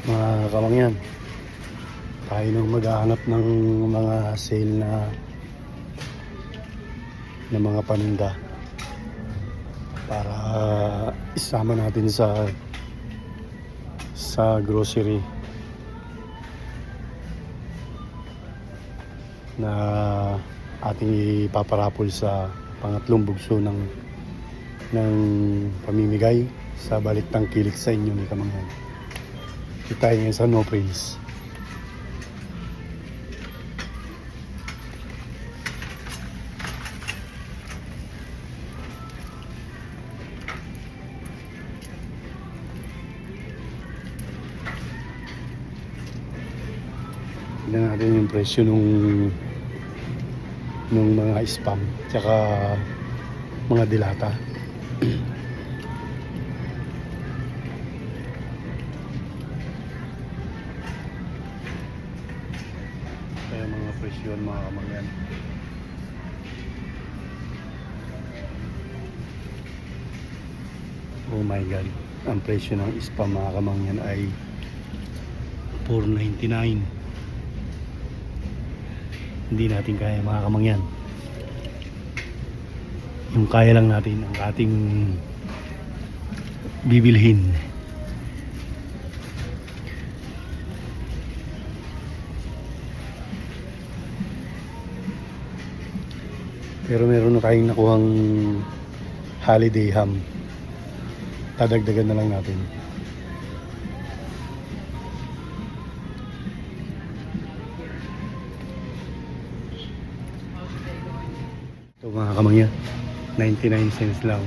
Mga kamangyan, tayo nang maghahanap ng mga sale na mga paninda para isama natin sa grocery na ating ipaparapol sa pangatlong bugso ng pamimigay sa Baliktang Kilik sa inyo ni Kamangyan. Kita tayo ngayon sa No Praise. Tignan natin yung presyo nung mga spam tsaka mga dilata. Kaya mga presyo mga kamangyan. Oh my god, ang presyo ng spam mga kamangyan ay $4.99. Hindi natin kaya mga kamangyan. Yung kaya lang natin ang ating bibilhin. Pero meron na tayong nakuhang holiday ham. Dadagdagan na lang natin. Ito mga kamangyan, 99 cents lang.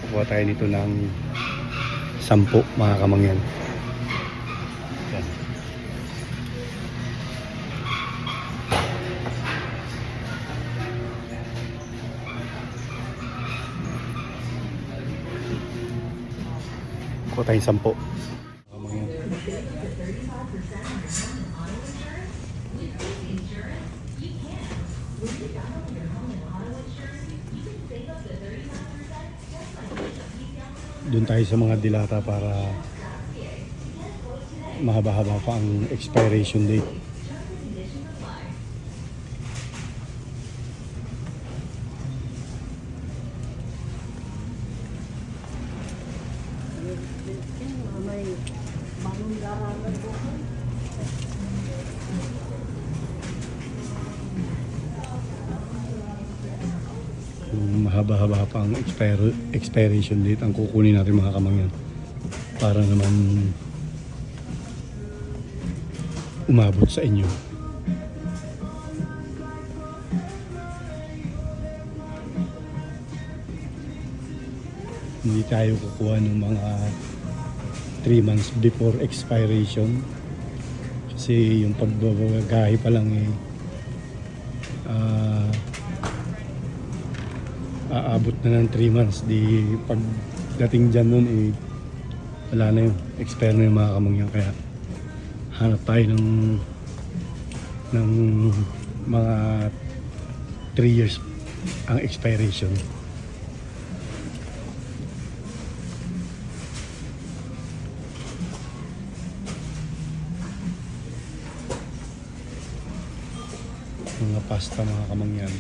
Kukuha tayo nito ng 10 mga kamangyan. Yan. Kukuha tayo 10 kamangyan. Doon tayo sa mga dilata para mahaba-haba pa ang expiration date. Mahaba-haba pa ang expiration date ang kukunin natin mga kamangyan para naman umabot sa inyo. Hindi tayo kukuha ng mga 3 months before expiration kasi yung pagbabagahe pa lang aabot na ng 3 months. Di pagdating dyan nun wala na yun, expire na yung mga kamangyan. Kaya hanap tayo ng mga 3 years ang expiration. Mga pasta mga kamangyan.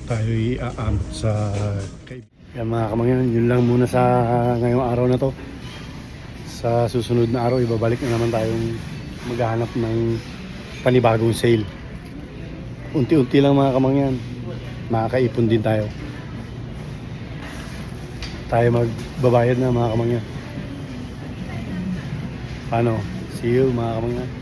Tayo iaamot sa kaya mga kamangyan, yun lang muna sa ngayong araw na to. Sa susunod na araw ibabalik na naman tayong maghahanap ng panibagong sale. Unti-unti lang mga kamangyan, makakaipon din tayo magbabayad na mga kamangyan. Paano? See you mga kamangyan.